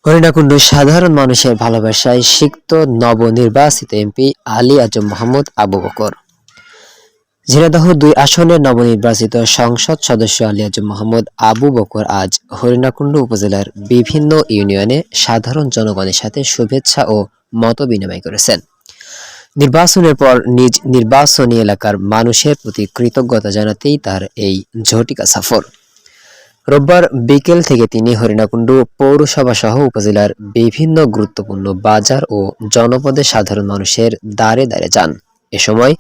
হরিণাকুণ্ড সাধারণ মানুষের ভালোবাসায় সিক্ত নবনির্বাচিত এমপি আলী আজম মোহাম্মদ আবু বকর। ঝিনাইদহ ২ আসনের নবনির্বাচিত সংসদ সদস্য আলী আজম মোহাম্মদ আবু বকর আজ হরিণাকুণ্ড উপজেলার বিভিন্ন ইউনিয়নে সাধারণ জনগণের সাথে শুভেচ্ছা ও মত বিনিময় করেছেন। নির্বাচনের পর নিজ নির্বাচনী এলাকার মানুষের প্রতি কৃতজ্ঞতা জানাতেই তার এই ঝটিকা সফর। রোববার বিকেল থেকে তিনি হরিণাকুণ্ড পৌরসভা সহ উপজেলার বিভিন্ন গুরুত্বপূর্ণ বাজার ও জনপদে সাধারণ মানুষের দ্বারে দ্বারে যান। এ সময়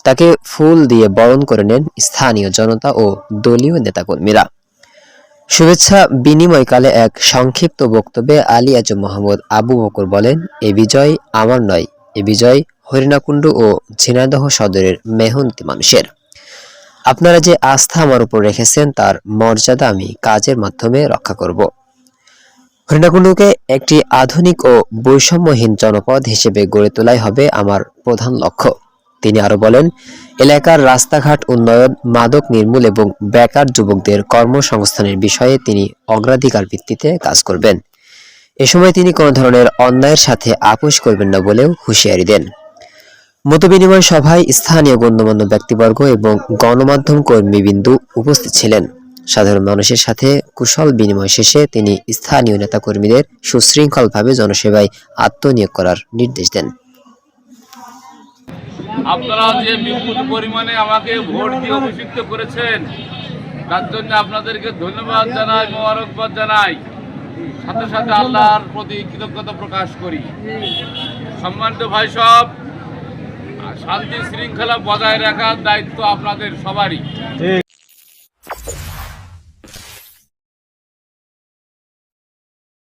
তাকে ফুল দিয়ে বরণ করে নেন স্থানীয় জনতা ও দলীয় নেতাকর্মীরা। শুভেচ্ছা বিনিময়কালে এক সংক্ষিপ্ত বক্তব্যে আলী আজম মোহাম্মদ আবু বকর বলেন, এ বিজয় আমার নয়, এ বিজয় হরিণাকুণ্ড ও ঝিনাইদহ সদরের মেহনতি মানুষের। আপনারা যে আস্থা আমার উপর রেখেছেন তার মর্যাদা আমি কাজের মাধ্যমে রক্ষা করব। হরিণাকুণ্ডকে একটি আধুনিক ও বৈষম্যহীন জনপদ হিসেবে গড়ে তোলাই হবে আমার প্রধান লক্ষ্য। তিনি আরো বলেন, এলাকার রাস্তাঘাট উন্নয়ন, মাদক নির্মূল এবং বেকার যুবকদের কর্মসংস্থানের বিষয়ে তিনি অগ্রাধিকার ভিত্তিতে কাজ করবেন। এ সময় তিনি কোনো ধরনের অন্যায়ের সাথে আপোষ করবেন না বলেও হুঁশিয়ারি দেন। মতবিনিময় সভায় স্থানীয় গণ্যমান্য ব্যক্তিবর্গ এবং গণমাধ্যম কর্মীবৃন্দ উপস্থিত ছিলেন। সাধারণ মানুষের সাথে কুশল বিনিময় শেষে তিনি স্থানীয় নেতাকর্মীদের সুশৃঙ্খলভাবে জনসেবায় আত্মনিয়োগ করার নির্দেশ দেন। আপনারা যে বিপুল পরিমাণে আমাকে ভোট দিয়ে অভিষিক্ত করেছেন তার জন্য আপনাদেরকে ধন্যবাদ জানাই, মোবারকবাদ জানাই। সাথে সাথে আল্লাহর প্রতি কৃতজ্ঞতা প্রকাশ করি। সম্মানিত ভাই সব, শান্তি শৃঙ্খলা বজায় রাখার দায়িত্ব আপনাদের সবারই।